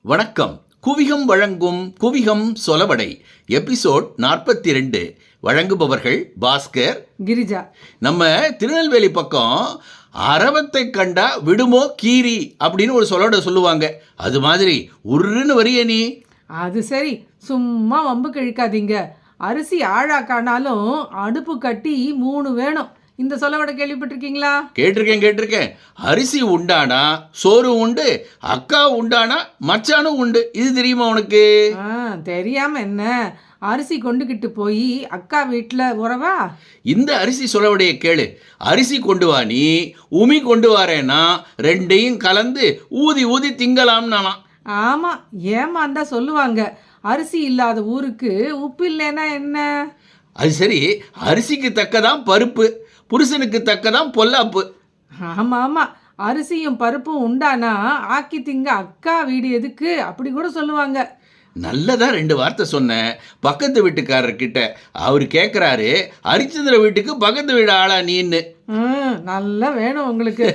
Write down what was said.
வணக்கம். குவிகம் வழங்கும் குவிகம் சொலவடை எபிசோட் 42. வழங்குபவர்கள் பாஸ்கர், கிரிஜா. நம்ம திருநெல்வேலி பக்கம் அரவத்தை கண்டா விடுமோ கீரி அப்படின்னு ஒரு சொலவடை சொல்லுவாங்க. அது மாதிரி உருன்னு வரிய நீ. அது சரி, சும்மா வம்பு கிழிக்காதீங்க. அரிசி ஆழாக்கானாலும் அடுப்பு கட்டி 3 வேணும். இந்த சொலவடை கேள்விப்பட்டிருக்கீங்களா? கேட்டிருக்கேன். அரிசி உண்டானா சோறு உண்டு, அக்கா உண்டானா மச்சானும் உண்டு. இது தெரியுமா உனக்கு? தெரியாம என்ன? அரிசி கொண்டுகிட்டு போய் அக்கா வீட்டில் உறவா? இந்த அரிசி சொலவடைய கேளு. அரிசி கொண்டு வா, நீ உமி கொண்டு வரேன்னா ரெண்டையும் கலந்து ஊதி ஊதி திங்கலாம்னா. ஆமாம், ஏமாந்தா சொல்லுவாங்க, அரிசி இல்லாத ஊருக்கு உப்பு இல்லைன்னா என்ன? அது சரி, அரிசிக்கு தக்கதான் பருப்பு, புருஷனுக்கு தக்கதான் பொல்லாப்பு. ஆமாம், அரிசியும் பருப்பும் உண்டானா ஆக்கி திங்க அக்கா வீடு எதுக்கு அப்படி கூட சொல்லுவாங்க. நல்லதா 2 வார்த்தை சொன்னேன் பக்கத்து வீட்டுக்காரர்கிட்ட. அவர் கேட்குறாரு, ஹரிச்சந்திர வீட்டுக்கு பக்கத்து வீடு ஆளா நீன்னு. நல்லா வேணும் உங்களுக்கு.